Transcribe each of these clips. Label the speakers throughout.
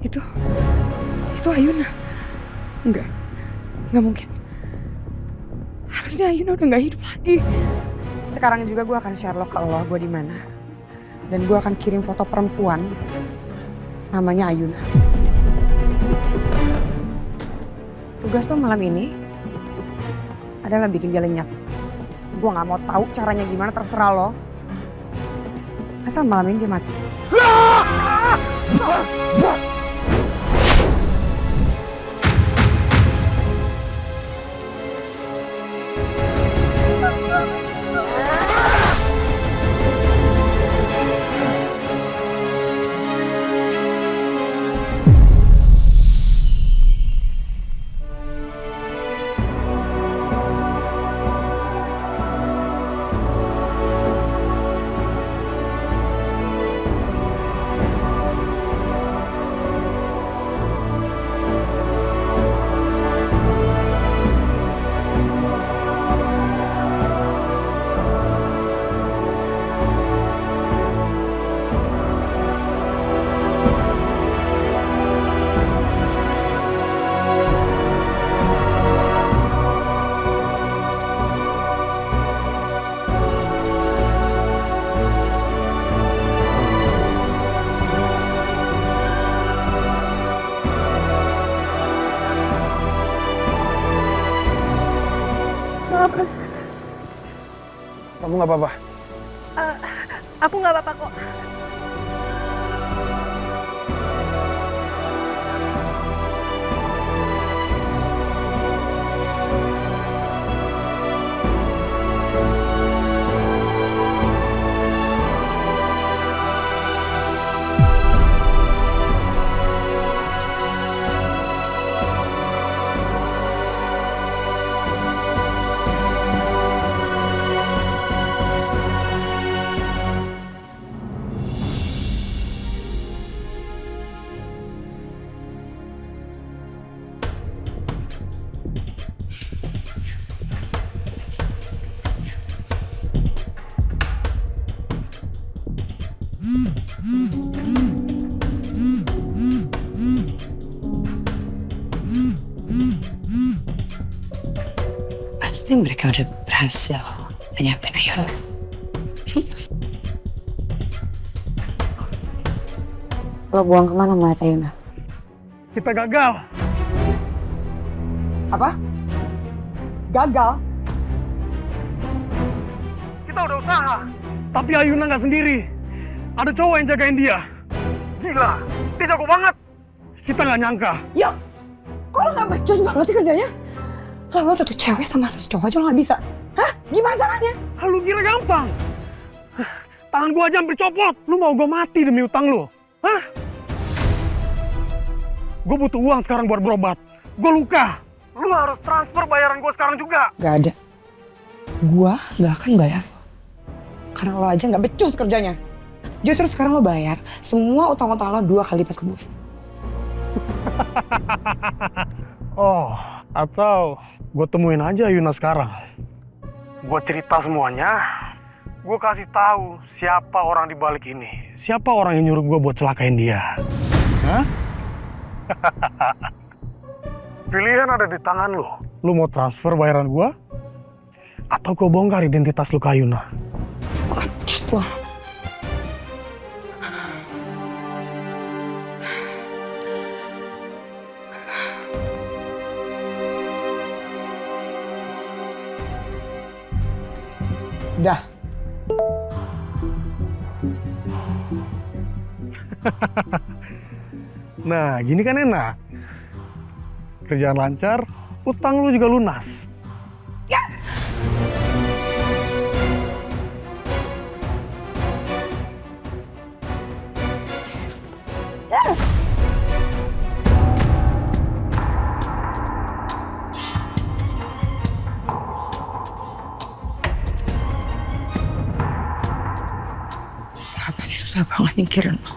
Speaker 1: Itu Ayuna. Enggak mungkin. Harusnya Ayuna udah nggak hidup lagi. Sekarang juga gue akan share lo ke lo gue di mana. Dan gue akan kirim foto perempuan namanya Ayuna. Tugas lo malam ini adalah bikin dia lenyap. Gue nggak mau tahu caranya gimana, terserah lo. Asal malam ini dia mati.
Speaker 2: Kamu nggak apa-apa?
Speaker 3: Aku nggak apa-apa kok.
Speaker 1: Pasti mereka udah berhasil menyiapkan Ayuna. Lo buang kemana melihat Ayuna?
Speaker 2: Kita gagal.
Speaker 1: Apa? Gagal?
Speaker 2: Kita udah usaha. Tapi Ayuna nggak sendiri. Ada cowok yang jagain dia. Gila, dia jago banget. Kita nggak nyangka.
Speaker 1: Ya, kok lo gak becus banget sih kerjanya? Lo satu cewek sama satu cowok aja lo gak bisa. Hah? Gimana caranya?
Speaker 2: Lu kira gampang? Tangan gua aja hampir copot. Lu mau gua mati demi utang lu? Hah? Gua butuh uang sekarang buat berobat. Gua luka. Lu harus transfer bayaran gua sekarang juga.
Speaker 1: Gak ada. Gua gak akan bayar lo. Karena lo aja gak becus kerjanya. Justru sekarang lo bayar semua utang-utang lo 2 kali lipat ke gue.
Speaker 2: Oh, atau gue temuin aja Ayuna sekarang. Gue cerita semuanya. Gue kasih tahu siapa orang di balik ini. Siapa orang yang nyuruh gue buat celakain dia. Hah? Pilihan ada di tangan lo. Lo mau transfer bayaran gue? Atau gue bongkar identitas lo ke Ayuna?
Speaker 1: Kecut lo. Udah.
Speaker 2: Nah, gini kan enak. Kerjaan lancar, utang lu juga lunas.
Speaker 1: Ya. Ya. Kenapa sih susah banget nyingkirin lo?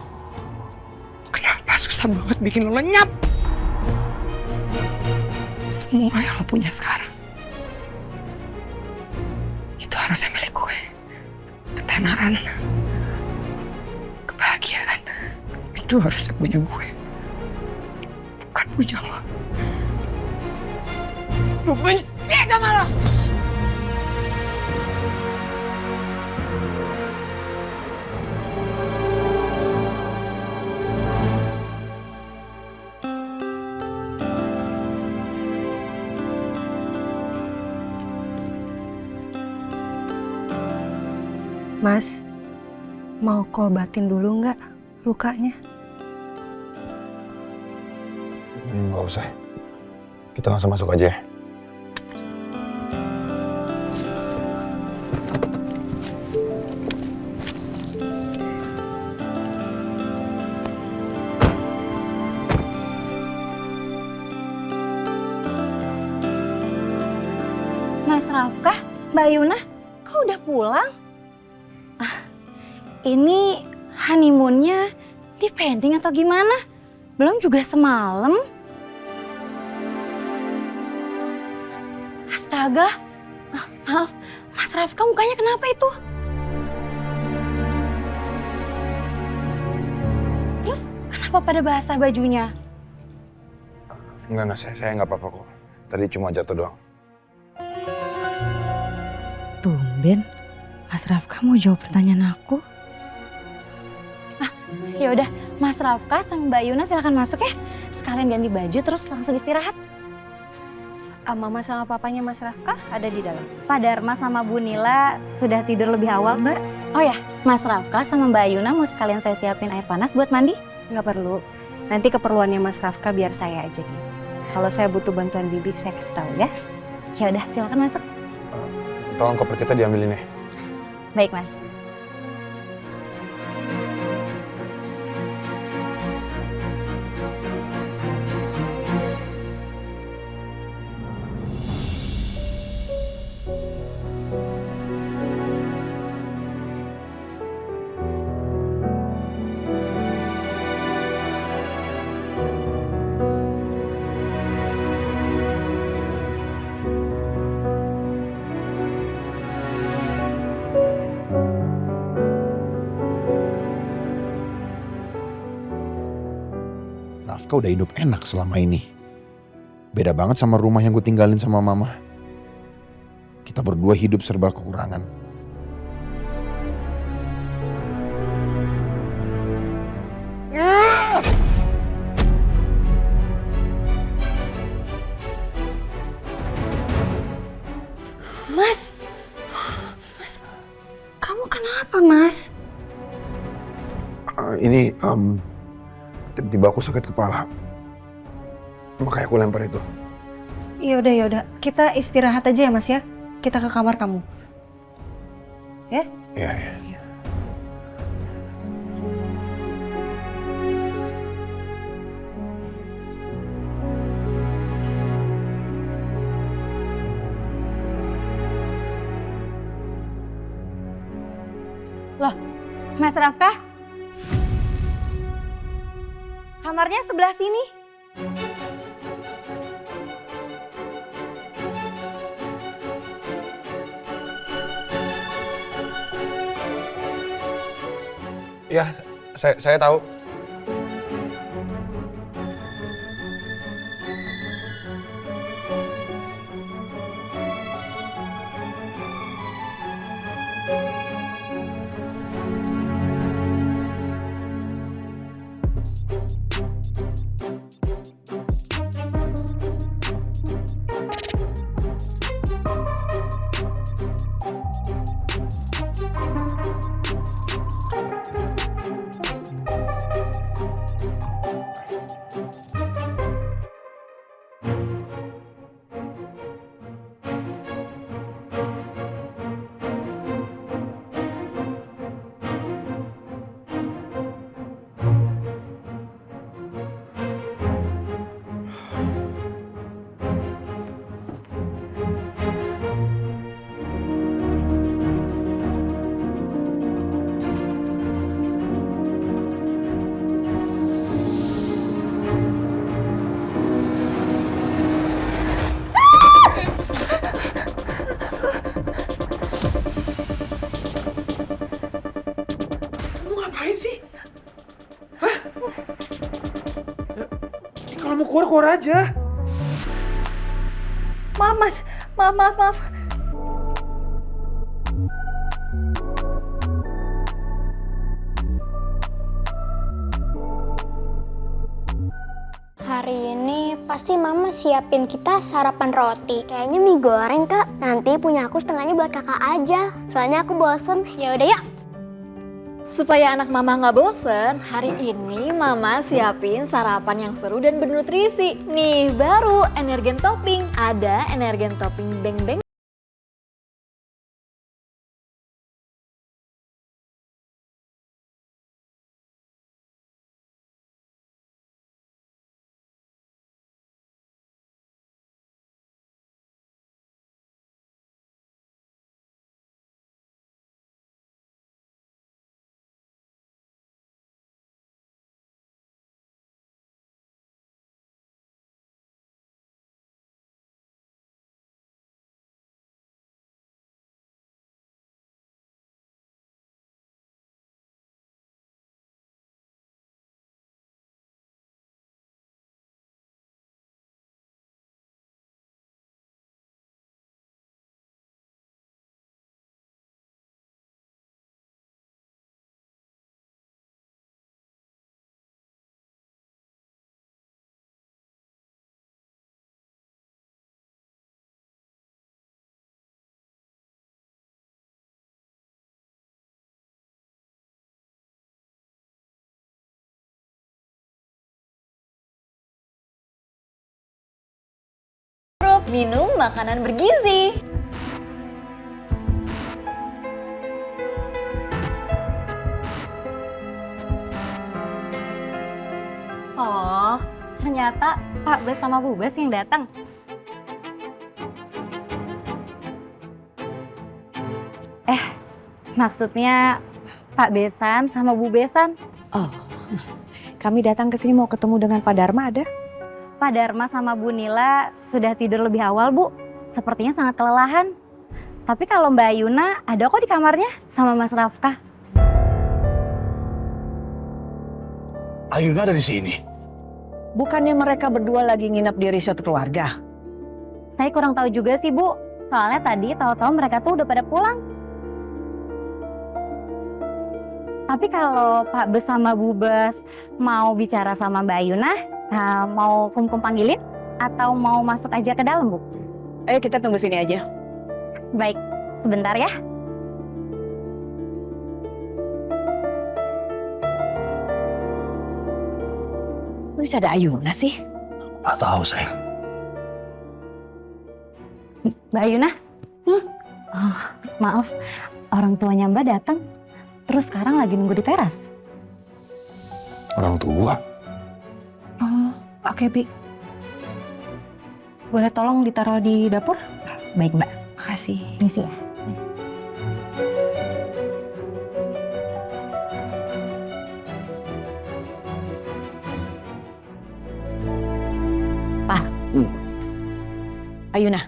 Speaker 1: Kenapa susah banget bikin lo lenyap? Semua yang lo punya sekarang itu harusnya milik gue. Ketenaran, kebahagiaan itu harusnya punya gue. Bujang. Gue benci sama lo.
Speaker 3: Mas, mau kau obatin dulu nggak lukanya?
Speaker 4: Nggak usah. Kita langsung masuk aja ya.
Speaker 5: Mas Rafkah, Mbak Yuna, kau udah pulang? Ini honeymoonnya di pending atau gimana? Belum juga semalam. Astaga, maaf, Mas Rafkah mukanya kenapa itu? Terus kenapa pada basah bajunya?
Speaker 4: Enggak, saya nggak apa-apa kok. Tadi cuma jatuh doang.
Speaker 5: Tumben, Mas Rafkah mau jawab pertanyaan aku. Ya udah, Mas Rafkah sama Mbak Yuna silakan masuk ya. Sekalian ganti baju terus langsung istirahat.
Speaker 3: Mama sama papanya Mas Rafkah ada di dalam.
Speaker 5: Pak Dharma sama Bu Nila sudah tidur lebih awal, Mbak. Oh ya, Mas Rafkah sama Mbak Yuna mau sekalian saya siapin air panas buat mandi?
Speaker 3: Nggak perlu. Nanti keperluannya Mas Rafkah biar saya aja nih. Kalau saya butuh bantuan Bibi, saya kasih tahu ya.
Speaker 5: Ya udah, silakan masuk.
Speaker 4: Tolong koper kita diambilin ya.
Speaker 5: Baik, Mas.
Speaker 6: Rafkah udah hidup enak selama ini. Beda banget sama rumah yang gue tinggalin sama mama. Kita berdua hidup serba kekurangan.
Speaker 5: Mas, kamu kenapa, Mas?
Speaker 4: Ini tiba-tiba aku sakit kepala. Makanya aku lempar itu.
Speaker 3: Ya udah. Kita istirahat aja ya Mas ya. Kita ke kamar kamu. Ya?
Speaker 4: Iya.
Speaker 5: Loh, Mas Rafkah? Kamarnya sebelah sini.
Speaker 4: Iya, saya tahu.
Speaker 2: Ngapain sih? Hah? Kalau
Speaker 6: kalau mau keluar aja.
Speaker 3: Maaf Mas, maaf.
Speaker 7: Hari ini pasti mama siapin kita sarapan roti. Kayaknya mie goreng, Kak. Nanti punya aku setengahnya buat kakak aja. Soalnya aku bosen. Ya udah yuk.
Speaker 8: Supaya anak mama nggak bosen, hari ini mama siapin sarapan yang seru dan bernutrisi. Nih, baru Energen Topping. Ada Energen Topping Beng Beng. Minum makanan bergizi.
Speaker 5: Oh, ternyata Pak Bes sama Bu Bes yang datang. Maksudnya Pak Besan sama Bu Besan.
Speaker 1: Oh, kami datang ke sini mau ketemu dengan Pak Dharma, ada?
Speaker 5: Pak Dharma sama Bu Nila sudah tidur lebih awal, Bu. Sepertinya sangat kelelahan. Tapi kalau Mbak Yuna ada kok di kamarnya sama Mas Rafka.
Speaker 2: Ayuna ada di sini.
Speaker 1: Bukannya mereka berdua lagi nginep di resort keluarga?
Speaker 5: Saya kurang tahu juga sih, Bu. Soalnya tadi tahu-tahu mereka tuh udah pada pulang. Tapi kalau Pak Bes sama Bu Bes mau bicara sama Mbak Yuna, mau kum panggilin atau mau masuk aja ke dalam, Bu?
Speaker 1: Ayo kita tunggu sini aja.
Speaker 5: Baik, sebentar ya.
Speaker 1: Bisa ada Ayuna sih?
Speaker 2: Nggak tahu, sayang.
Speaker 5: Mbak Yuna? Oh, maaf, orang tuanya Mbak datang. Terus sekarang lagi nunggu di teras.
Speaker 2: Orang tua?
Speaker 3: Oh, oke Bi. Boleh tolong ditaruh di dapur?
Speaker 5: Baik, Mbak.
Speaker 3: Makasih.
Speaker 5: Misi ya.
Speaker 1: Ayuna.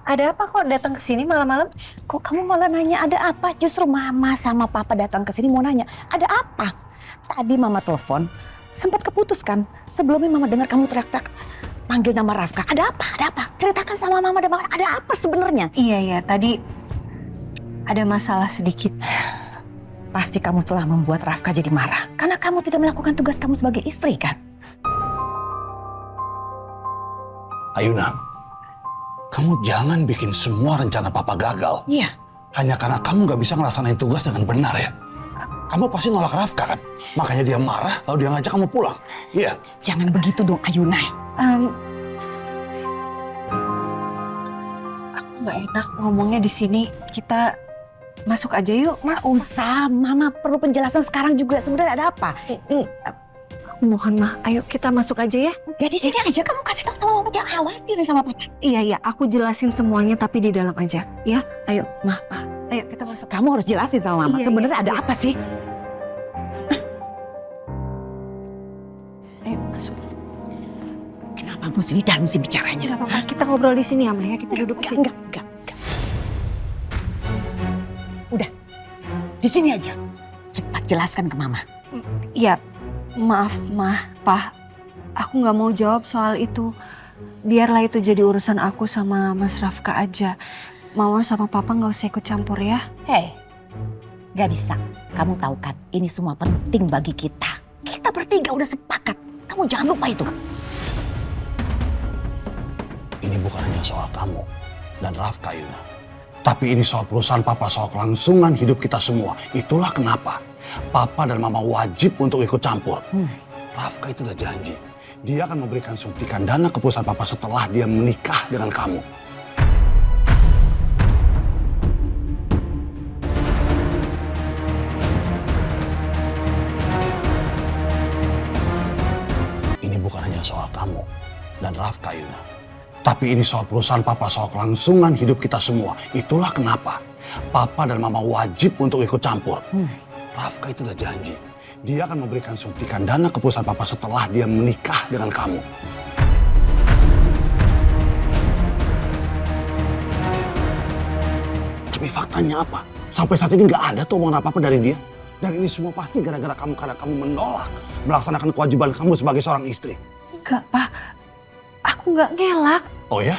Speaker 3: Ada apa kok datang ke sini malam-malam?
Speaker 1: Kok kamu malah nanya ada apa? Justru mama sama papa datang ke sini mau nanya, ada apa? Tadi mama telepon, sempat keputuskan. Sebelumnya mama dengar kamu teriak-teriak panggil nama Rafka. Ada apa? Ada apa? Ceritakan sama mama dan papa, ada apa sebenarnya?
Speaker 3: Iya, tadi ada masalah sedikit.
Speaker 1: Pasti kamu telah membuat Rafka jadi marah. Karena kamu tidak melakukan tugas kamu sebagai istri, kan?
Speaker 9: Ayuna, kamu jangan bikin semua rencana papa gagal.
Speaker 1: Iya.
Speaker 9: Hanya karena kamu gak bisa ngelaksanain tugas dengan benar ya. Kamu pasti nolak Rafka kan? Makanya dia marah, lalu dia ngajak kamu pulang. Iya.
Speaker 1: Jangan begitu dong, Ayuna.
Speaker 3: Aku nggak enak ngomongnya di sini. Kita masuk aja yuk.
Speaker 1: Nggak usah, mama perlu penjelasan sekarang juga. Sebenarnya ada apa?
Speaker 3: Aku mohon Ma, ayo kita masuk aja ya.
Speaker 1: Ya di sini aja, kamu kasih tahu sama mama, jangan khawatir sama papa.
Speaker 3: Iya, aku jelasin semuanya tapi di dalam aja. Ya, ayo Ma, Pa. Ayo kita masuk.
Speaker 1: Kamu harus jelasin sama mama,
Speaker 3: Iya,
Speaker 1: sebenarnya ada
Speaker 3: iya.
Speaker 1: apa sih?
Speaker 3: Ayo masuk.
Speaker 1: Kenapa mesti di dalam sih bicaranya?
Speaker 3: Gak apa-apa, kita ngobrol di sini ya Ma ya. Kita duduk di sini.
Speaker 1: Enggak. Udah, di sini aja. Cepat jelaskan ke mama.
Speaker 3: Iya, Maaf, Pak. Aku nggak mau jawab soal itu. Biarlah itu jadi urusan aku sama Mas Rafka aja. Mama sama Papa nggak usah ikut campur ya.
Speaker 1: Hei, gak bisa. Kamu tahu kan, ini semua penting bagi kita. Kita bertiga udah sepakat. Kamu jangan lupa itu.
Speaker 9: Ini bukan hanya soal kamu dan Rafka, Yuna. Tapi ini soal perusahaan Papa, soal kelangsungan hidup kita semua. Itulah kenapa Papa dan Mama wajib untuk ikut campur. Rafka itu udah janji. Dia akan memberikan suntikan dana ke perusahaan Papa setelah dia menikah dengan kamu. Ini bukan hanya soal kamu dan Rafka, Yuna. Tapi ini soal perusahaan Papa, soal kelangsungan hidup kita semua. Itulah kenapa Papa dan Mama wajib untuk ikut campur. Rafka itu udah janji. Dia akan memberikan suntikan dana ke perusahaan Papa setelah dia menikah dengan kamu. Tapi faktanya apa? Sampai saat ini nggak ada tuh omongan apa-apa dari dia. Dan ini semua pasti gara-gara kamu, karena kamu menolak melaksanakan kewajiban kamu sebagai seorang istri.
Speaker 3: Enggak, Pak. Aku nggak ngelak.
Speaker 9: Oh ya?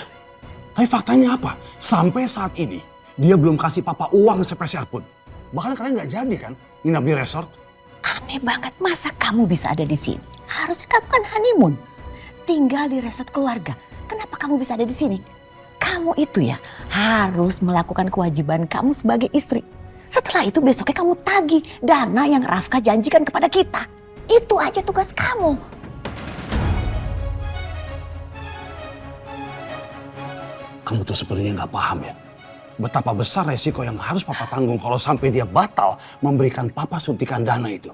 Speaker 9: Tapi faktanya apa? Sampai saat ini dia belum kasih Papa uang sepeser pun. Bahkan kalian nggak jadi kan nginap di resort?
Speaker 1: Aneh banget, masa kamu bisa ada di sini? Harusnya kamu kan honeymoon. Tinggal di resort keluarga. Kenapa kamu bisa ada di sini? Kamu itu ya harus melakukan kewajiban kamu sebagai istri. Setelah itu besoknya kamu tagih dana yang Rafka janjikan kepada kita. Itu aja tugas kamu.
Speaker 9: Kamu tuh sebenarnya nggak paham ya. Betapa besar resiko yang harus Papa tanggung kalau sampai dia batal memberikan Papa suntikan dana itu.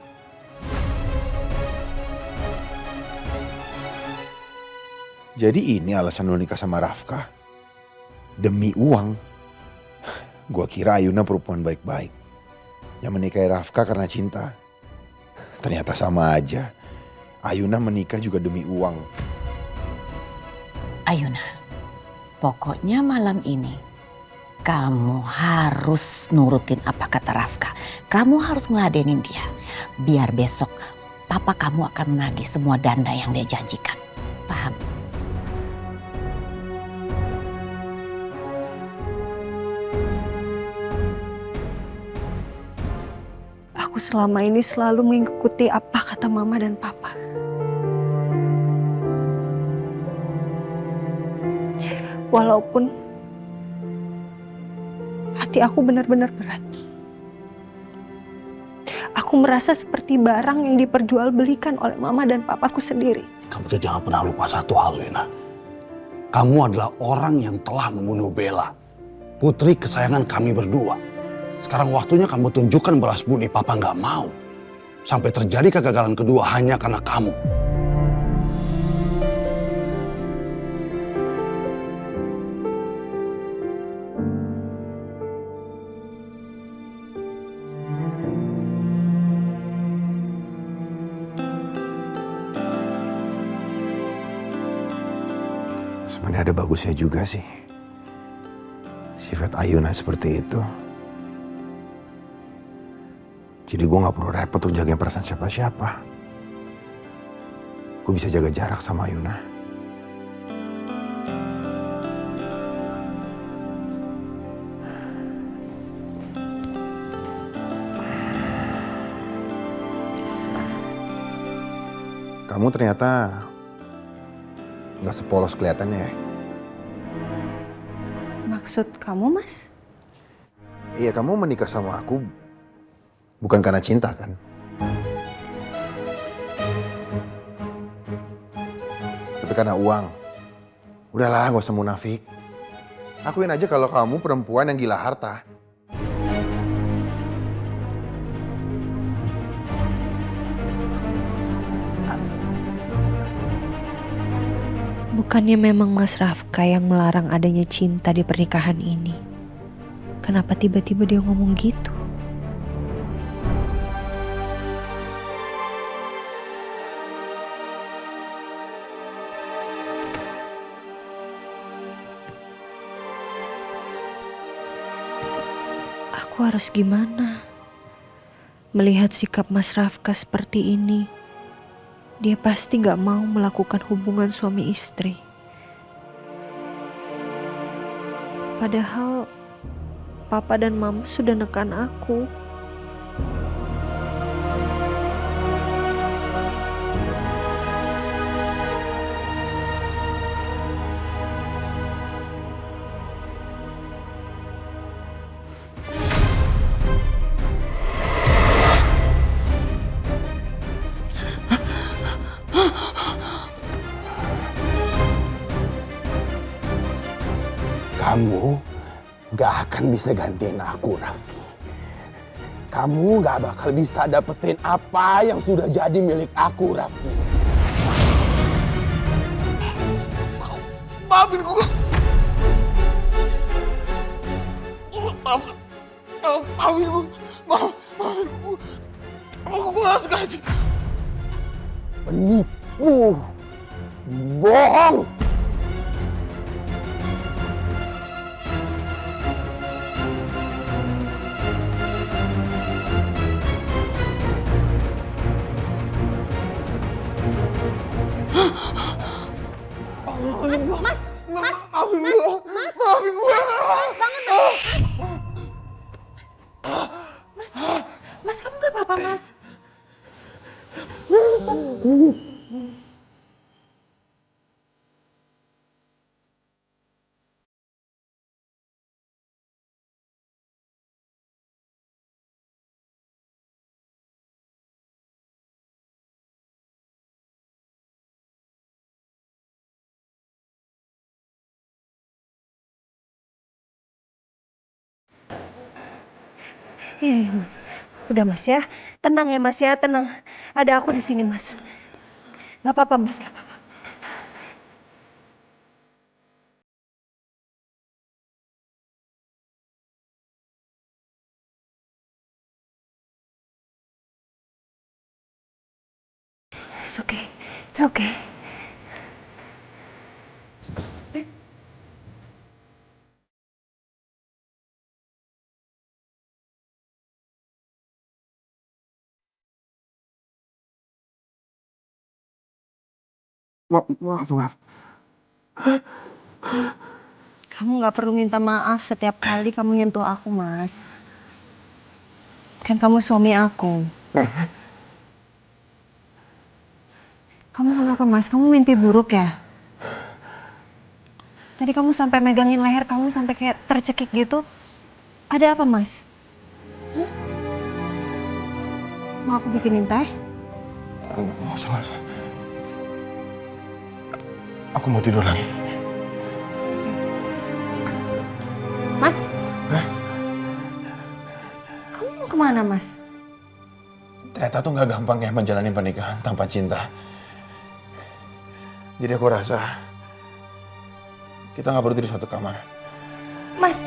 Speaker 6: Jadi ini alasan lu nikah sama Rafka? Demi uang? Gua kira Ayuna perempuan baik-baik. Yang menikahi Rafka karena cinta. Ternyata sama aja. Ayuna menikah juga demi uang.
Speaker 1: Ayuna, pokoknya malam ini kamu harus nurutin apa kata Rafka. Kamu harus ngeladenin dia. Biar besok papa kamu akan menagih semua dana yang dia janjikan. Paham?
Speaker 3: Aku selama ini selalu mengikuti apa kata Mama dan Papa. Walaupun hati aku benar-benar berat. Aku merasa seperti barang yang diperjualbelikan oleh Mama dan Papaku sendiri.
Speaker 9: Kamu tuh jangan pernah lupa satu hal, Yuna. Kamu adalah orang yang telah membunuh Bella, putri kesayangan kami berdua. Sekarang waktunya kamu tunjukkan balas budi. Papa nggak mau sampai terjadi kegagalan kedua hanya karena kamu.
Speaker 6: Sebenarnya ada bagusnya juga sih. Sifat Ayuna seperti itu. Jadi gue gak perlu repot untuk jagain perasaan siapa-siapa. Gue bisa jaga jarak sama Ayuna. Kamu ternyata gak sepolos kelihatannya ya.
Speaker 3: Maksud kamu, Mas?
Speaker 6: Iya, kamu menikah sama aku bukan karena cinta kan? Tapi karena uang. Udahlah, gak usah munafik. Akuin aja kalau kamu perempuan yang gila harta.
Speaker 3: Bukannya memang Mas Rafka yang melarang adanya cinta di pernikahan ini? Kenapa tiba-tiba dia ngomong gitu? Aku harus gimana? Melihat sikap Mas Rafka seperti ini, dia pasti gak mau melakukan hubungan suami istri. Padahal papa dan mama sudah nekan aku.
Speaker 10: Kamu gak akan bisa gantiin aku, Rafki. Kamu gak bakal bisa dapetin apa yang sudah jadi milik aku, Rafki. Maafin gue. Maafin gue. Maafin gue. Aku gak sengaja. Penipu. Bohong.
Speaker 3: Mas, kamu gak apa-apa, Mas? Iya, Mas. Udah, Mas ya. Tenang ya, Mas ya. Tenang. Ada aku di sini, Mas. Gak apa-apa, Mas. Gak apa-apa. It's okay. It's okay.
Speaker 10: Maaf.
Speaker 3: Kamu gak perlu minta maaf setiap kali kamu nyentuh aku, Mas. Kan kamu suami aku. Kamu kenapa, Mas? Kamu mimpi buruk ya? Tadi kamu sampai megangin leher kamu sampai kayak tercekik gitu. Ada apa, Mas? Hah? Mau aku bikinin teh?
Speaker 10: Nggak usah. Aku mau tidur lagi.
Speaker 3: Mas? Kamu mau kemana, Mas?
Speaker 10: Ternyata tuh nggak gampang ya menjalani pernikahan tanpa cinta. Jadi aku rasa kita nggak perlu tidur satu kamar.
Speaker 3: Mas,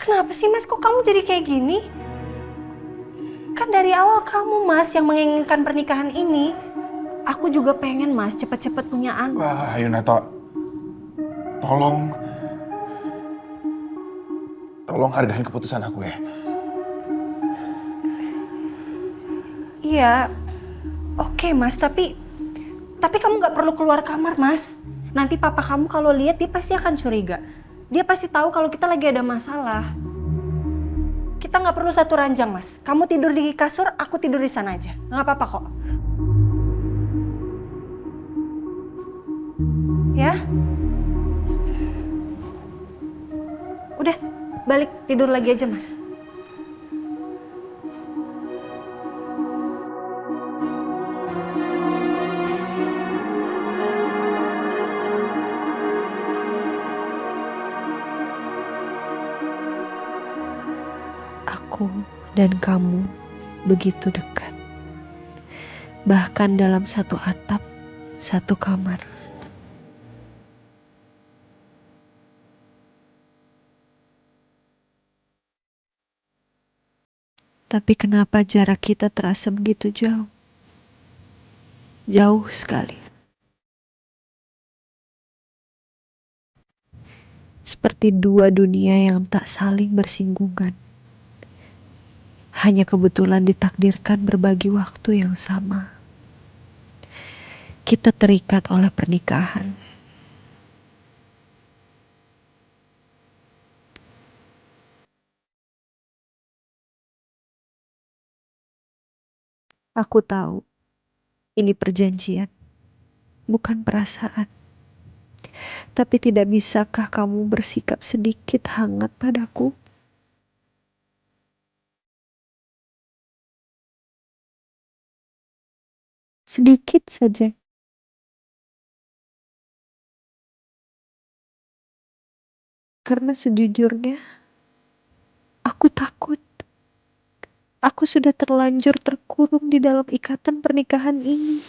Speaker 3: kenapa sih, Mas? Kok kamu jadi kayak gini? Kan dari awal kamu, Mas, yang menginginkan pernikahan ini. Aku juga pengen, Mas, cepet-cepet punya anak.
Speaker 10: Wah, Yunato, tolong hargain keputusan aku ya.
Speaker 3: Iya, oke, Mas, tapi kamu nggak perlu keluar kamar, Mas. Nanti papa kamu kalau lihat dia pasti akan curiga. Dia pasti tahu kalau kita lagi ada masalah. Kita nggak perlu satu ranjang, Mas. Kamu tidur di kasur, aku tidur di sana aja. Nggak apa-apa kok. Ya? Udah, balik tidur lagi aja, Mas. Aku dan kamu begitu dekat. Bahkan dalam satu atap, satu kamar. Tapi kenapa jarak kita terasa begitu jauh? Jauh sekali. Seperti dua dunia yang tak saling bersinggungan. Hanya kebetulan ditakdirkan berbagi waktu yang sama. kita terikat oleh pernikahan. Aku tahu ini perjanjian, bukan perasaan. Tapi tidak bisakah kamu bersikap sedikit hangat padaku? Sedikit saja. Karena sejujurnya, aku takut. Aku sudah terlanjur terkurung di dalam ikatan pernikahan ini.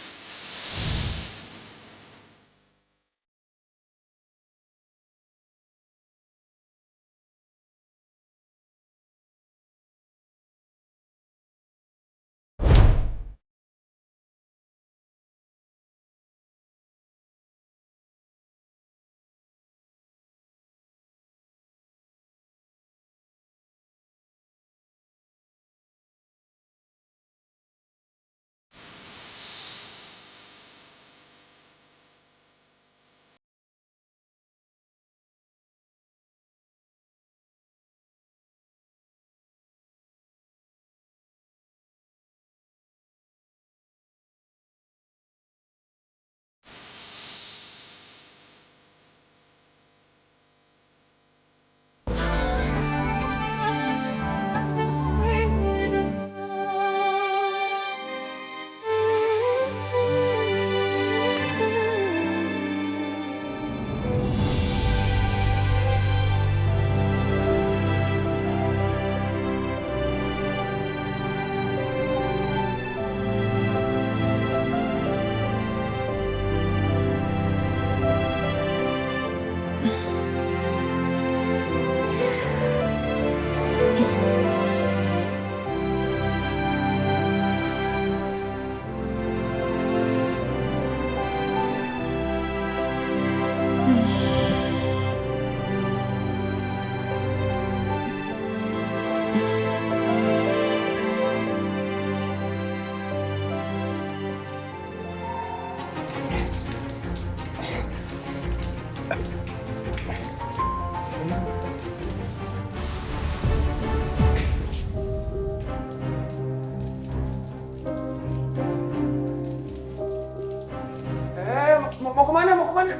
Speaker 10: Mau kemana? Mau kemana?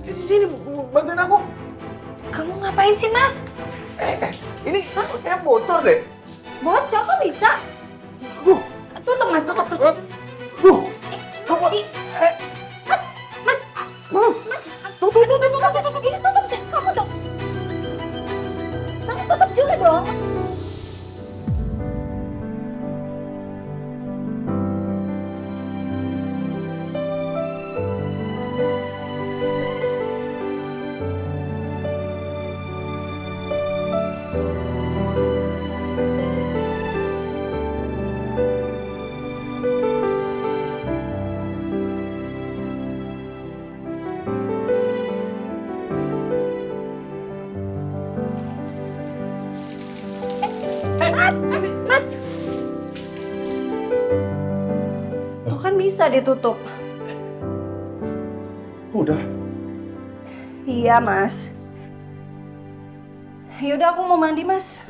Speaker 10: Sini, bantuin aku.
Speaker 3: Kamu ngapain sih, Mas?
Speaker 10: Ini kayak bocor deh.
Speaker 3: Bocor kok bisa? Tutup, Mas, tutup. Tutup. Ini tutup deh, kamu dong. Kamu tutup juga dong. Tuh kan bisa ditutup.
Speaker 10: Udah.
Speaker 3: Iya, Mas. Yaudah aku mau mandi, Mas.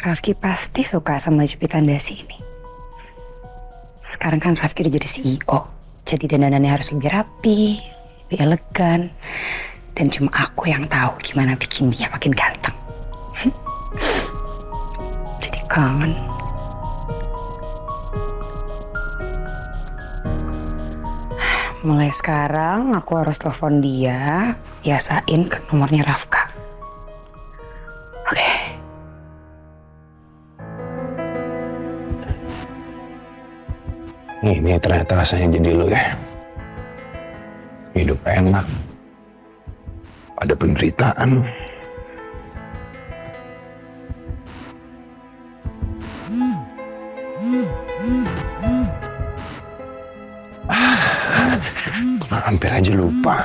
Speaker 1: Rafki pasti suka sama jepitan dasi ini. Sekarang kan Rafki udah jadi CEO. Jadi dandanannya harus lebih rapi, lebih elegan. Dan cuma aku yang tahu gimana bikin dia makin ganteng. Jadi kangen. Mulai sekarang aku harus telepon dia, biasain ke nomornya Rafka. Oke.
Speaker 10: Ini ternyata rasanya jadi lu ya. Hidup enak. Ada penderitaan. Hampir aja lupa.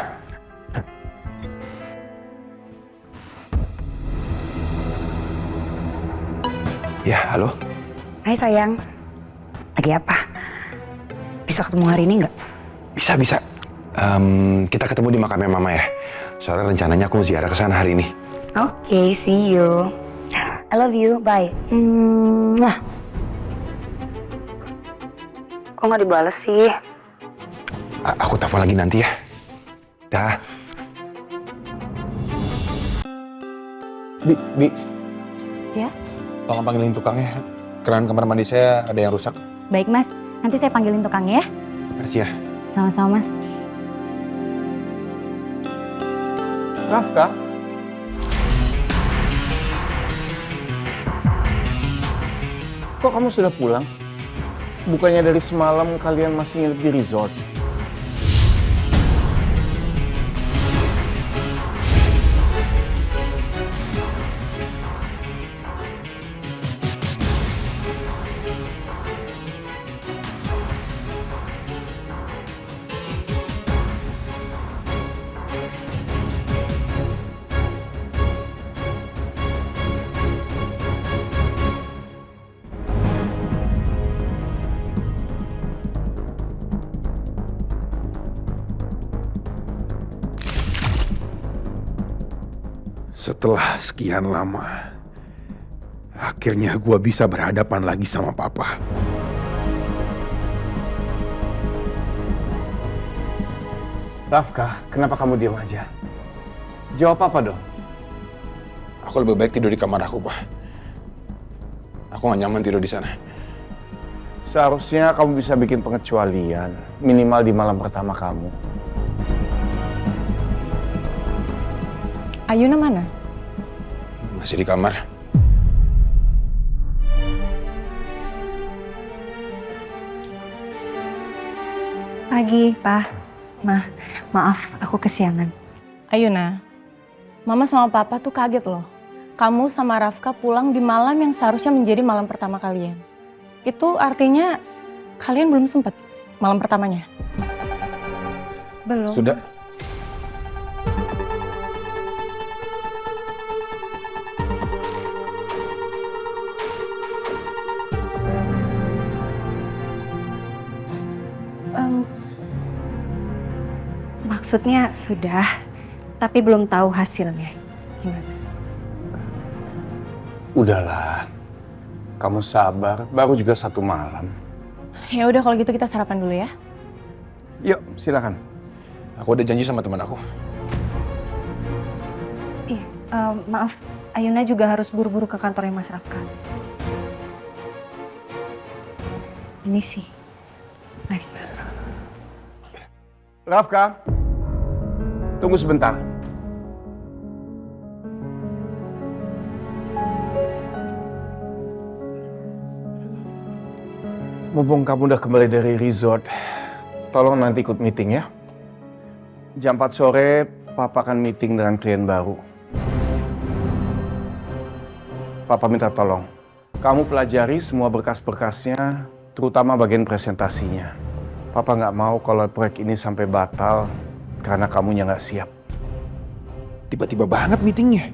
Speaker 10: Ya, halo?
Speaker 1: Hai sayang, lagi apa? Bisa ketemu hari ini nggak?
Speaker 10: Bisa. Kita ketemu di makamnya Mama ya. Soalnya rencananya aku ziarah ke sana hari ini.
Speaker 1: Oke, see you. I love you, bye. Mwah. Kok nggak dibalas sih?
Speaker 10: Aku telepon lagi nanti ya. Dah. Bi.
Speaker 5: Ya?
Speaker 10: Tolong panggilin tukangnya. Keran kamar mandi saya ada yang rusak.
Speaker 5: Baik Mas, nanti saya panggilin tukangnya ya.
Speaker 10: Makasih ya.
Speaker 5: Sama-sama Mas.
Speaker 10: Rafka?
Speaker 11: Kok kamu sudah pulang? Bukannya dari semalam kalian masih nginep di resort?
Speaker 6: Setelah sekian lama, akhirnya gue bisa berhadapan lagi sama Papa.
Speaker 11: Rafka, kenapa kamu diam aja? Jawab apa dong?
Speaker 10: Aku lebih baik tidur di kamar aku, Pak. Aku gak nyaman tidur di sana.
Speaker 11: Seharusnya kamu bisa bikin pengecualian, minimal di malam pertama kamu.
Speaker 3: Ayuna mana?
Speaker 10: Masih di kamar.
Speaker 3: Pagi, Pak. Maaf, aku kesiangan.
Speaker 12: Ayuna, Mama sama Papa tuh kaget loh. Kamu sama Rafka pulang di malam yang seharusnya menjadi malam pertama kalian. Itu artinya kalian belum sempat malam pertamanya?
Speaker 3: Belum.
Speaker 10: Sudah.
Speaker 3: Maksudnya sudah, tapi belum tahu hasilnya. Gimana?
Speaker 11: Udahlah, kamu sabar, baru juga 1 malam.
Speaker 12: Ya udah kalau gitu kita sarapan dulu ya.
Speaker 11: Yuk, silakan.
Speaker 10: Aku udah janji sama teman aku.
Speaker 3: Maaf, Ayuna juga harus buru-buru ke kantornya Mas Rafka. Ini sih. Mari, Pak.
Speaker 11: Rafka, tunggu sebentar. Mumpung kamu udah kembali dari resort, tolong nanti ikut meeting ya. Jam 4 sore, Papa akan meeting dengan klien baru. Papa minta tolong, kamu pelajari semua berkas-berkasnya, terutama bagian presentasinya. Papa nggak mau kalau proyek ini sampai batal karena kamunya nggak siap.
Speaker 6: Tiba-tiba banget meetingnya.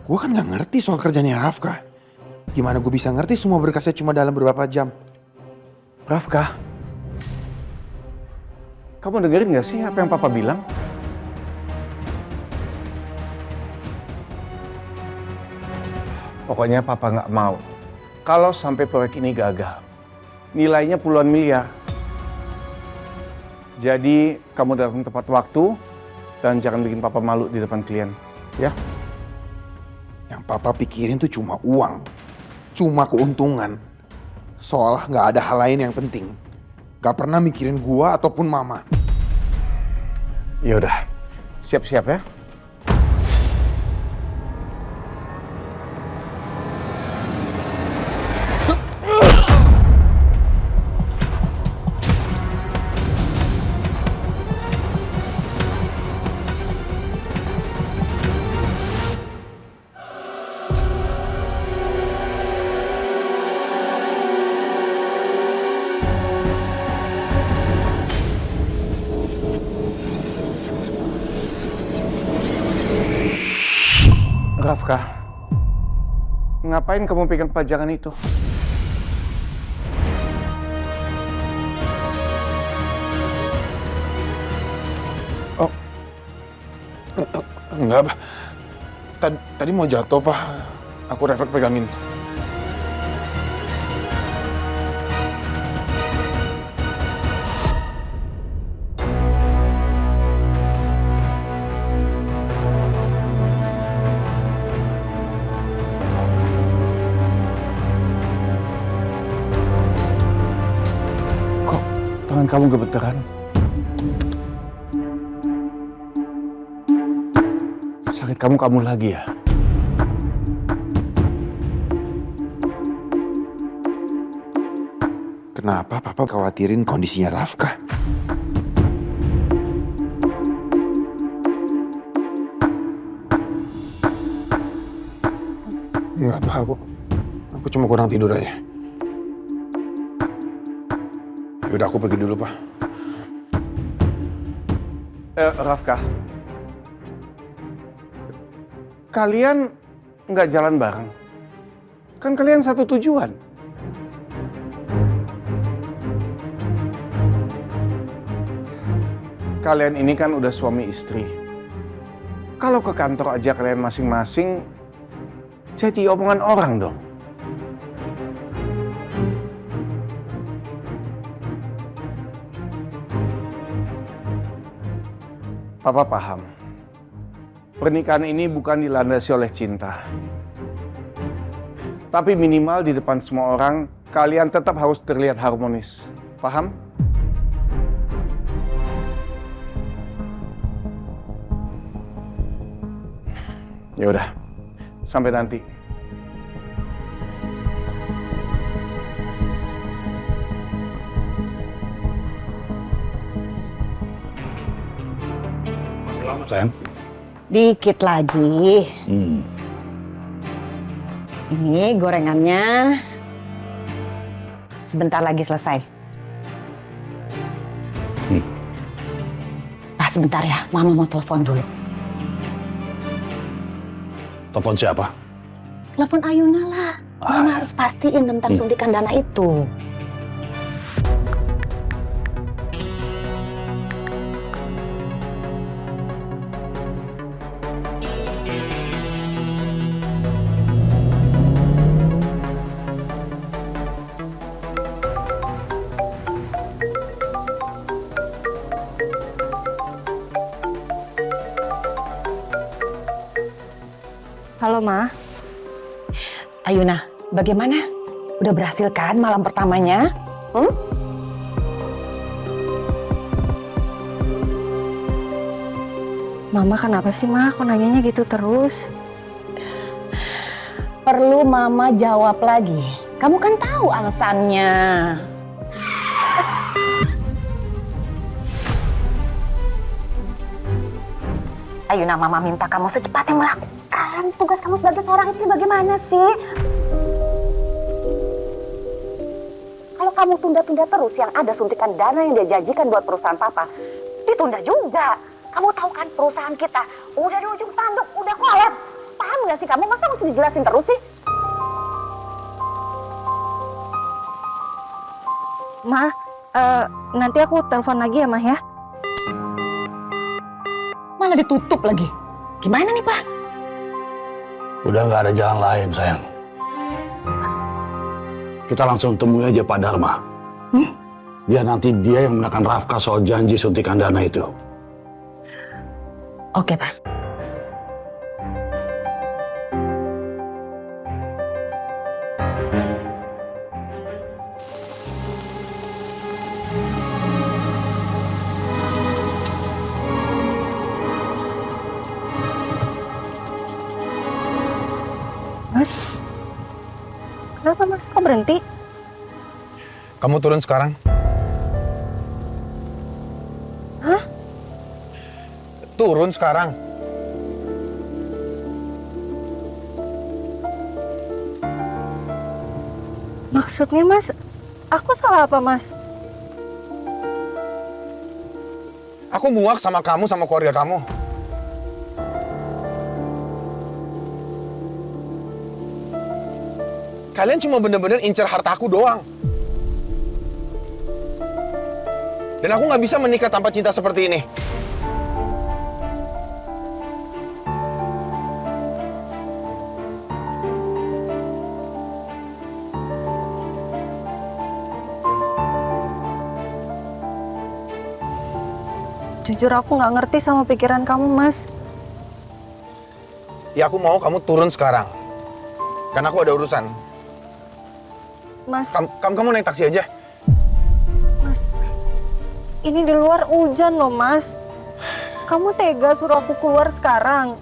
Speaker 6: Gue kan nggak ngerti soal kerjanya Rafka. Gimana gue bisa ngerti semua berkasnya cuma dalam beberapa jam?
Speaker 11: Rafka, kamu dengerin nggak sih apa yang Papa bilang? Pokoknya Papa nggak mau kalau sampai proyek ini gagal. Nilainya puluhan miliar. Jadi kamu datang tepat waktu dan jangan bikin Papa malu di depan klien, ya?
Speaker 6: Yang Papa pikirin tuh cuma uang, cuma keuntungan. Seolah nggak ada hal lain yang penting. Gak pernah mikirin gua ataupun Mama.
Speaker 11: Ya udah, siap-siap ya. Rafka, ngapain kamu pegang pajangan itu?
Speaker 6: Oh, enggak, Pak. Tadi mau jatuh, Pak. Aku refleks pegangin.
Speaker 11: Kok tangan kamu gemeteran? Sakit kamu lagi ya?
Speaker 6: Kenapa Papa khawatirin kondisinya Rafka?
Speaker 4: Enggak, Pak. Aku cuma kurang tidur aja.
Speaker 6: Yaudah, aku pergi dulu, Pak.
Speaker 11: Rafka, kalian nggak jalan bareng? Kan kalian satu tujuan. Kalian ini kan udah suami istri. Kalau ke kantor aja kalian masing-masing, jadi omongan orang dong. Papa paham. Pernikahan ini bukan dilandasi oleh cinta. Tapi minimal di depan semua orang, kalian tetap harus terlihat harmonis. Paham? Ya udah, sampai nanti.
Speaker 9: Selamat sayang.
Speaker 1: Dikit lagi. Ini gorengannya. Sebentar lagi selesai. Sebentar ya, Mama mau telepon dulu.
Speaker 9: Telepon siapa?
Speaker 1: Telepon Ayuna lah. Mama harus pastiin tentang suntikan dana itu.
Speaker 3: Halo, Ma.
Speaker 1: Ayuna, bagaimana? Udah berhasil kan malam pertamanya?
Speaker 3: Mama kenapa sih, Ma? Kok nanyanya gitu terus?
Speaker 1: Perlu Mama jawab lagi. Kamu kan tahu alasannya. Ayuna, Mama minta kamu secepatnya melakukan tugas kamu sebagai seorang istri. Bagaimana sih? Kalau kamu tunda-tunda terus, yang ada suntikan dana yang dia janjikan buat perusahaan Papa ditunda juga. Kamu tahu kan perusahaan kita udah di ujung tanduk, udah kolaps. Paham gak sih kamu? Masa mesti dijelasin terus sih?
Speaker 3: Ma, nanti aku telepon lagi ya, Ma ya.
Speaker 1: Malah ditutup lagi. Gimana nih, Pak?
Speaker 9: Udah nggak ada jalan lain, sayang. Kita langsung temui aja Pak Dharma. Biar nanti dia yang menekan Rafka soal janji suntikan dana itu.
Speaker 1: Oke, Pak.
Speaker 3: Mas, kenapa Mas? Kok berhenti?
Speaker 4: Kamu turun sekarang.
Speaker 3: Hah?
Speaker 4: Turun sekarang.
Speaker 3: Maksudnya Mas, aku salah apa Mas?
Speaker 4: Aku muak sama kamu, sama keluarga kamu.
Speaker 6: Kalian cuma bener-bener incer hartaku doang. Dan aku nggak bisa menikah tanpa cinta seperti ini.
Speaker 3: Jujur aku nggak ngerti sama pikiran kamu, Mas.
Speaker 6: Ya aku mau kamu turun sekarang. Karena aku ada urusan.
Speaker 3: Mas,
Speaker 6: Kamu naik taksi aja.
Speaker 3: Mas, ini di luar hujan loh, Mas. Kamu tega suruh aku keluar sekarang?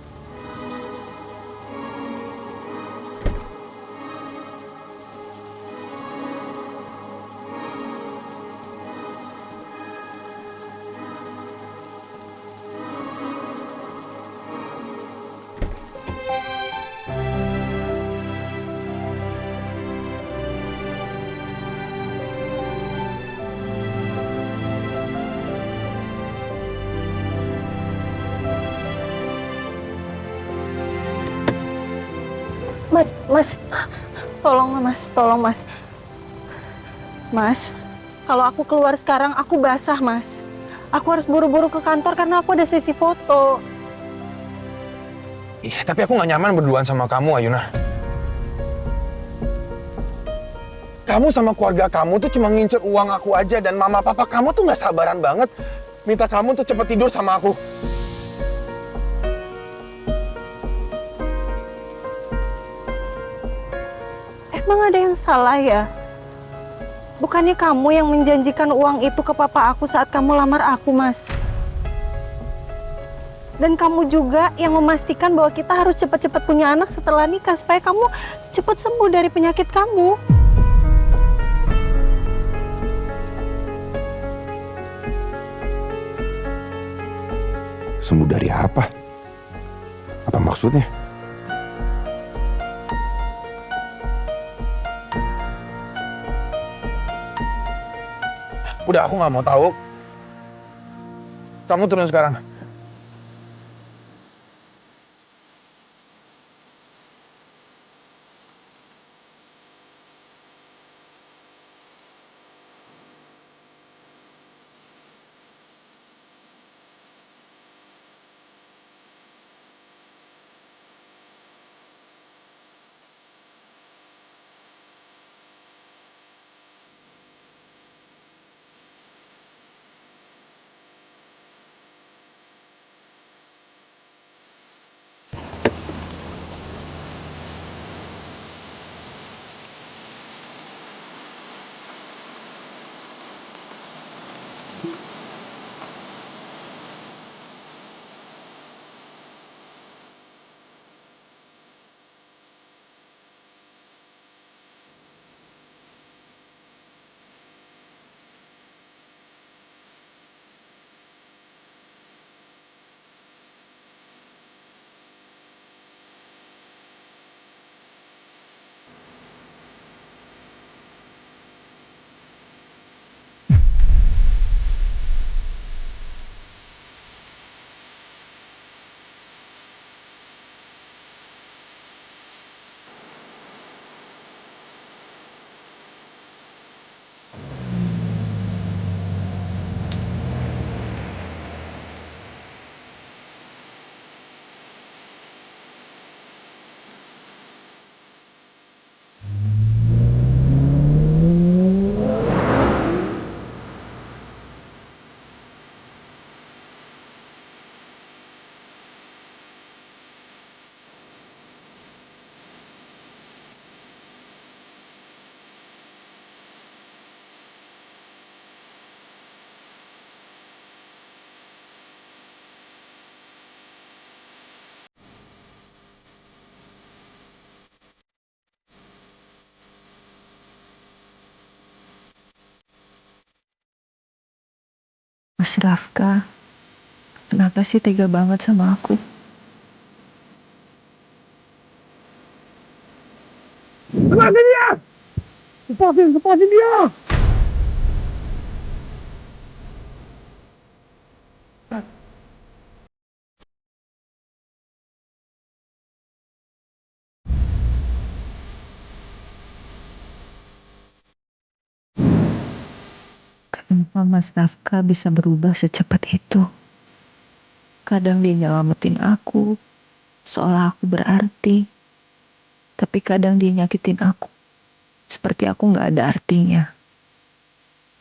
Speaker 3: Mas, tolong mas. Mas, kalau aku keluar sekarang aku basah, Mas. Aku harus buru-buru ke kantor karena aku ada sesi foto.
Speaker 6: Ih, tapi aku nggak nyaman berduaan sama kamu, Ayuna. Kamu sama keluarga kamu tuh cuma ngincer uang aku aja, dan mama papa kamu tuh nggak sabaran banget minta kamu tuh cepet tidur sama aku.
Speaker 3: Emang ada yang salah ya? Bukannya kamu yang menjanjikan uang itu ke papa aku saat kamu lamar aku, Mas? Dan kamu juga yang memastikan bahwa kita harus cepat-cepat punya anak setelah nikah supaya kamu cepat sembuh dari penyakit kamu.
Speaker 6: Sembuh dari apa? Apa maksudnya? Udah, aku nggak mau tahu. Kamu turun sekarang.
Speaker 12: Mas Rafka, kenapa sih tega banget sama aku?
Speaker 2: Lepasin dia! Lepasin dia!
Speaker 13: kenapa Mas Rafka bisa berubah secepat itu. Kadang dia nyelamatin aku, seolah aku berarti. Tapi kadang dia nyakitin aku, seperti aku gak ada artinya.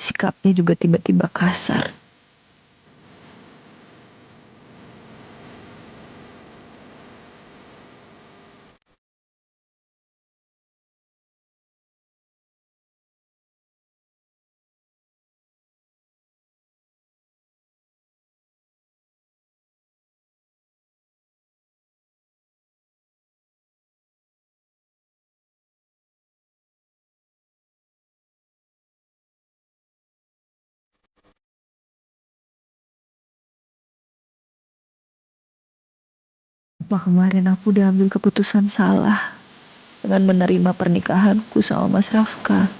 Speaker 13: Sikapnya juga tiba-tiba kasar. Apa kemarin aku udah ambil keputusan salah dengan menerima pernikahanku sama Mas Rafka?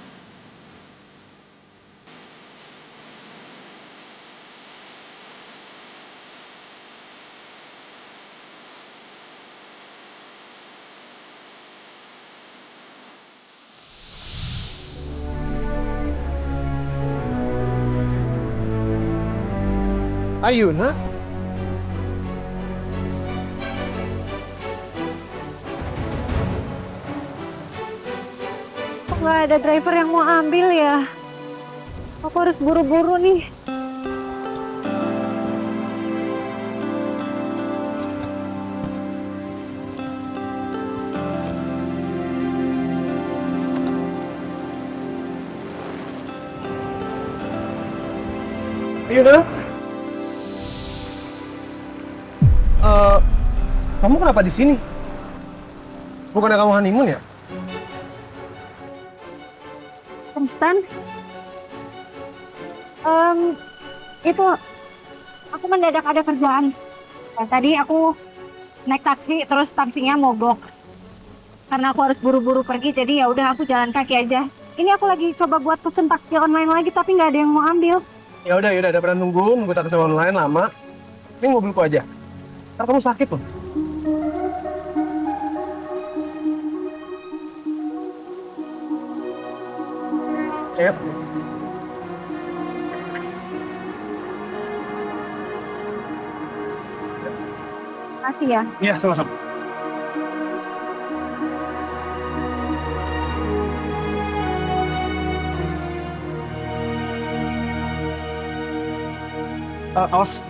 Speaker 2: Ayuna?
Speaker 3: Kok nggak ada driver yang mau ambil ya? Aku harus buru-buru nih.
Speaker 2: Ayuna? Kamu kenapa di sini? Bukannya kamu honeymoon ya?
Speaker 3: Stan, itu aku mendadak ada kerjaan. Nah, tadi aku naik taksi, terus taksinya mogok. Karena aku harus buru-buru pergi, jadi ya udah aku jalan kaki aja. Ini aku lagi coba buat pesen taksi online lagi, tapi nggak ada yang mau ambil.
Speaker 2: Ya udah, daripada nunggu taksi online lama. Ini mobilku aja. Ntar kamu sakit loh. Ayo.
Speaker 3: Makasih ya.
Speaker 2: Iya, sama-sama. Awas.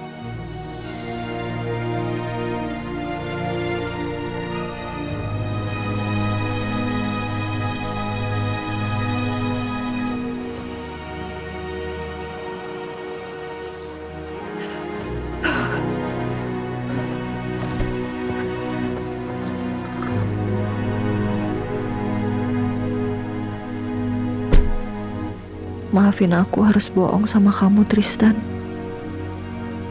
Speaker 13: Maafin aku harus bohong sama kamu, Tristan.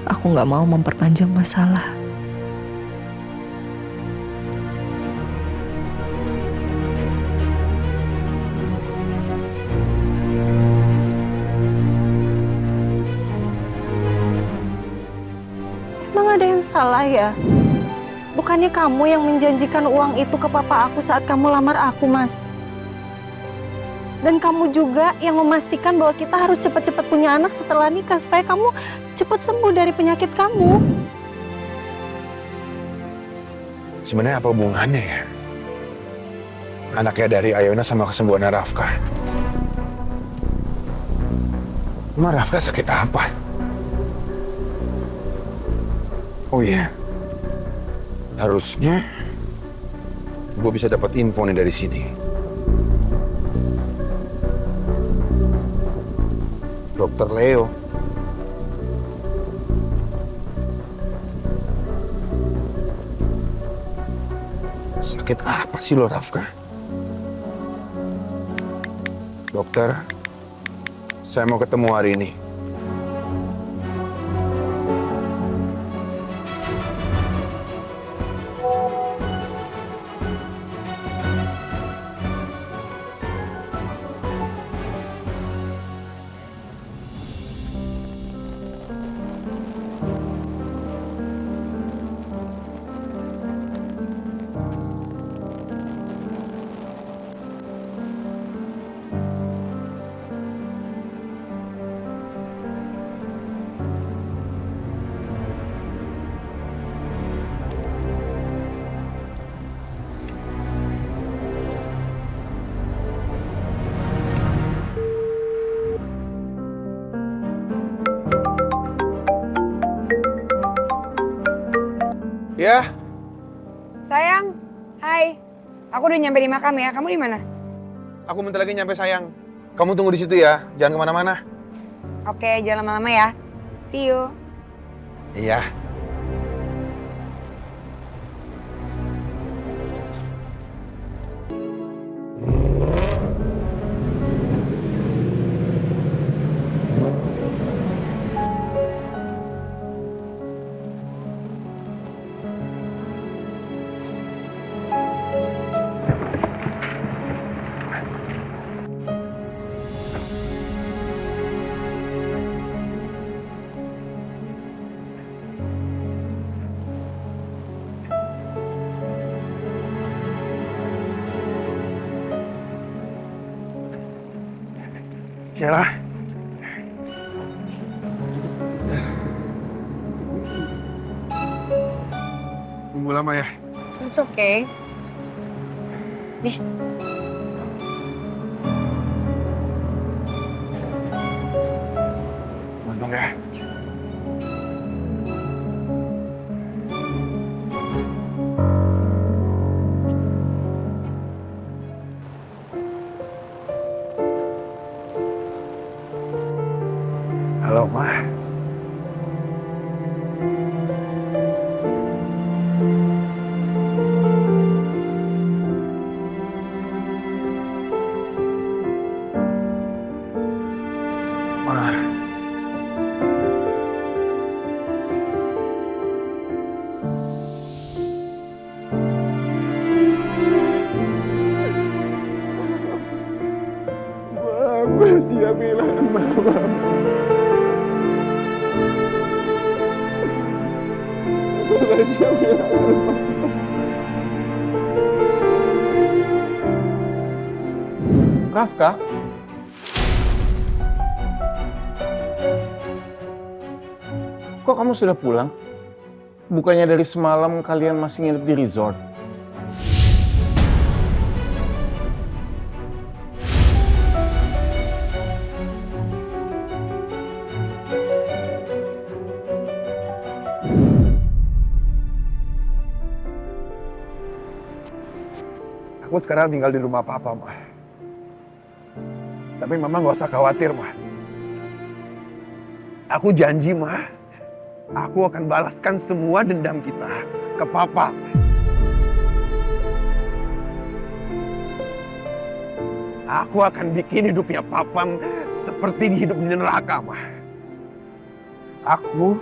Speaker 13: Aku gak mau memperpanjang masalah.
Speaker 3: Emang ada yang salah ya? Bukannya kamu yang menjanjikan uang itu ke papa aku saat kamu lamar aku, Mas? Dan kamu juga yang memastikan bahwa kita harus cepat-cepat punya anak setelah nikah supaya kamu cepat sembuh dari penyakit kamu.
Speaker 4: Sebenarnya apa hubungannya ya? Anaknya dari Ayuna sama kesembuhan Rafka. Emang Rafka sakit apa? Oh iya, harusnya gue bisa dapat info nih dari sini. Dokter Leo. Sakit apa sih lo, Rafka? Dokter, saya mau ketemu hari ini.
Speaker 6: Ya.
Speaker 14: Sayang, hai. Aku udah nyampe di makam ya. Kamu di mana?
Speaker 6: Aku bentar lagi nyampe sayang. Kamu tunggu di situ ya, jangan kemana-mana.
Speaker 14: Oke, jangan lama-lama ya. See you.
Speaker 6: Iya.
Speaker 2: Sheila. Tunggu lama ya.
Speaker 14: It's okay. Nih.
Speaker 2: Untung ya. Halo, Ma. Ma.
Speaker 10: Aku siap kehilangan mama.
Speaker 11: Rafka? Kok kamu sudah pulang? Bukannya dari semalam kalian masih nginep di resort?
Speaker 4: Aku sekarang tinggal di rumah Papa, Ma. Tapi Mama nggak usah khawatir, Ma. Aku janji, Ma. Aku akan balaskan semua dendam kita ke Papa. Aku akan bikin hidupnya Papa seperti hidup di neraka, Ma. Aku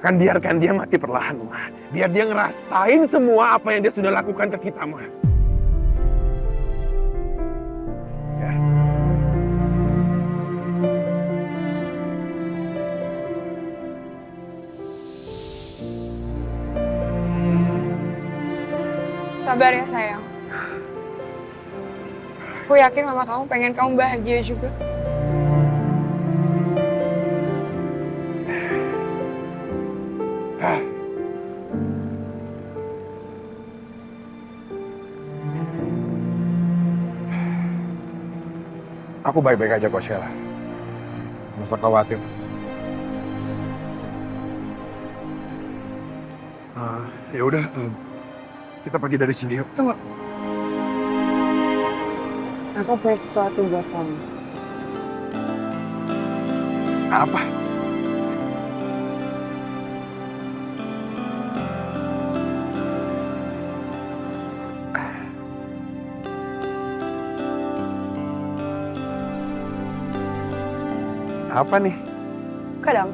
Speaker 4: akan biarkan dia mati perlahan, Ma. Biar dia ngerasain semua apa yang dia sudah lakukan ke kita, Ma.
Speaker 14: Sabar ya sayang. Aku yakin mama kamu pengen kamu bahagia juga.
Speaker 4: Aku baik-baik aja kok, Sheila. Nggak usah khawatir. Ya udah, kita pergi dari sini yuk.
Speaker 14: Tunggu. Aku punya sesuatu buat kamu.
Speaker 4: Apa? Apa nih?
Speaker 14: Kadang.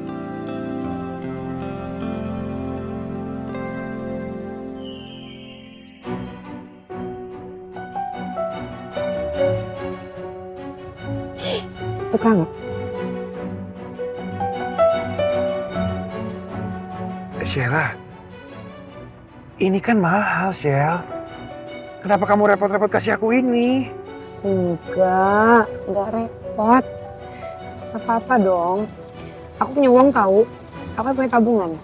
Speaker 14: Suka nggak?
Speaker 4: Sheila, ini kan mahal, Shel. Kenapa kamu repot-repot kasih aku ini?
Speaker 14: Enggak repot. Apa-apa dong. Aku punya uang tahu. Aku punya tabungan.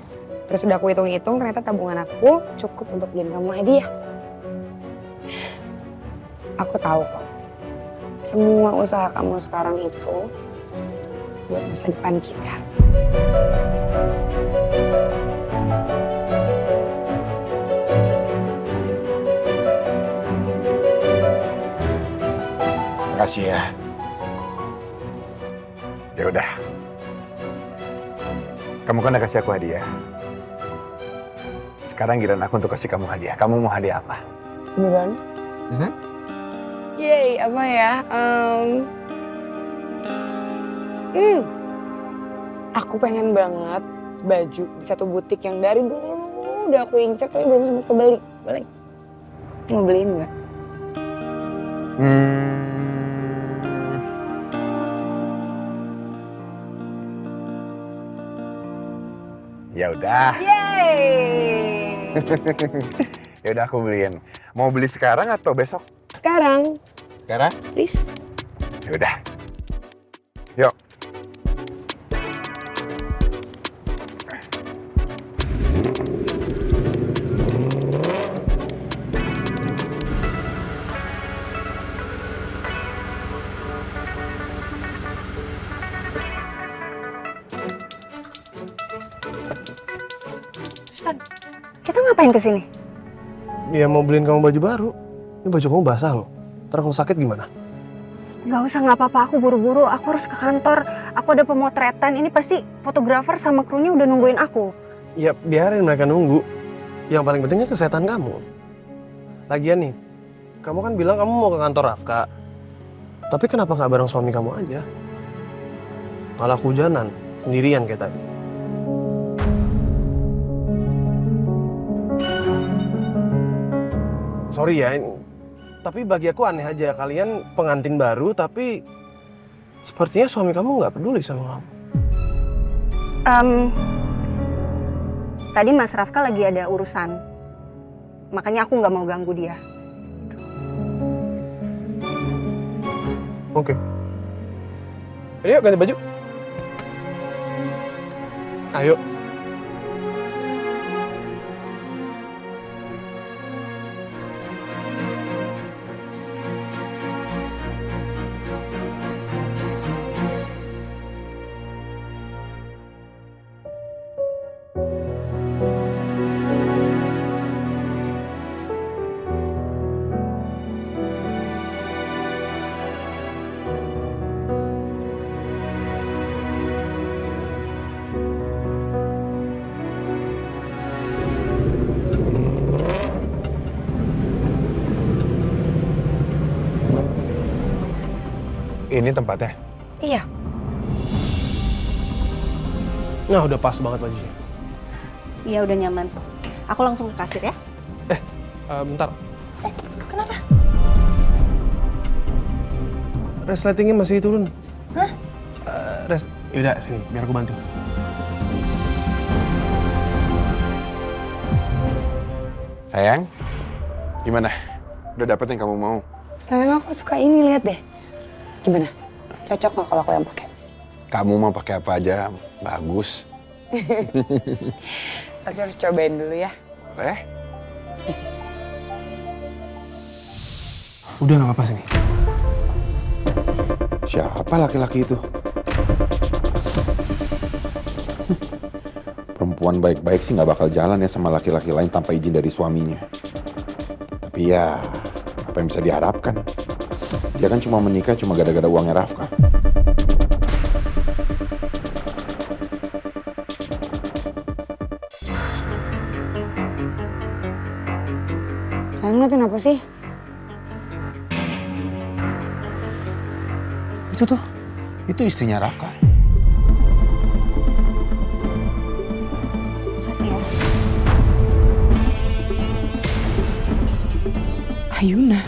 Speaker 14: Terus udah aku hitung-hitung ternyata tabungan aku cukup untuk beliin kamu hadiah. Aku tahu kok. Semua usaha kamu sekarang itu buat masa depan kita.
Speaker 6: Makasih ya. Ya udah. Kamu kan udah kasih aku hadiah. Sekarang giliran aku untuk kasih kamu hadiah. Kamu mau hadiah apa?
Speaker 14: Beneran? Yeay, apa ya? Aku pengen banget baju di satu butik yang dari dulu udah aku incer tapi belum sempat kebeli. Boleh? Mau beliin nggak?
Speaker 6: Ya udah.
Speaker 14: Yeay!
Speaker 6: Ya udah aku beliin. Mau beli sekarang atau besok?
Speaker 14: Sekarang.
Speaker 6: Sekarang?
Speaker 14: Please.
Speaker 6: Ya udah. Yuk.
Speaker 14: Tristan, kita ngapain kesini?
Speaker 2: Ya mau beliin kamu baju baru. Ini baju kamu basah loh. Ntar kalau sakit gimana?
Speaker 14: Gak usah, gak apa-apa. Aku buru-buru. Aku harus ke kantor. Aku ada pemotretan. Ini pasti fotografer sama krunya udah nungguin aku.
Speaker 2: Ya biarin mereka nunggu. Yang paling pentingnya kesehatan kamu. Lagian nih, kamu kan bilang kamu mau ke kantor Rafka. Tapi kenapa gak bareng suami kamu aja? Malah hujanan, sendirian kayak tadi. Sorry ya, tapi bagi aku aneh aja. Kalian pengantin baru, tapi sepertinya suami kamu nggak peduli sama kamu.
Speaker 14: Tadi Mas Rafka lagi ada urusan. Makanya aku nggak mau ganggu dia.
Speaker 2: Oke. Yuk ganti baju. Ayo.
Speaker 6: Ini tempatnya?
Speaker 14: Iya.
Speaker 2: Nah udah pas banget bajunya.
Speaker 3: Iya udah nyaman. Aku langsung ke kasir ya.
Speaker 2: Bentar.
Speaker 3: Kenapa?
Speaker 2: Resletingnya masih turun.
Speaker 3: Hah?
Speaker 2: Yaudah sini, biar aku bantu.
Speaker 6: Sayang, gimana? Udah dapet yang kamu mau?
Speaker 14: Sayang, aku suka ini, lihat deh. Gimana? Cocok nggak kalau aku yang pakai?
Speaker 6: Kamu mau pakai apa aja, bagus.
Speaker 14: Tapi harus cobain dulu ya.
Speaker 2: Udah nggak apa-apa sini.
Speaker 6: Siapa laki-laki itu? Perempuan baik-baik sih nggak bakal jalan ya sama laki-laki lain tanpa izin dari suaminya. Tapi ya, apa yang bisa diharapkan? Dia kan cuma menikah cuma gara-gara uangnya Rafka.
Speaker 14: Sayang, ngeliatin apa sih?
Speaker 6: Itu istrinya Rafka.
Speaker 3: Makasih ya.
Speaker 14: Ayuna.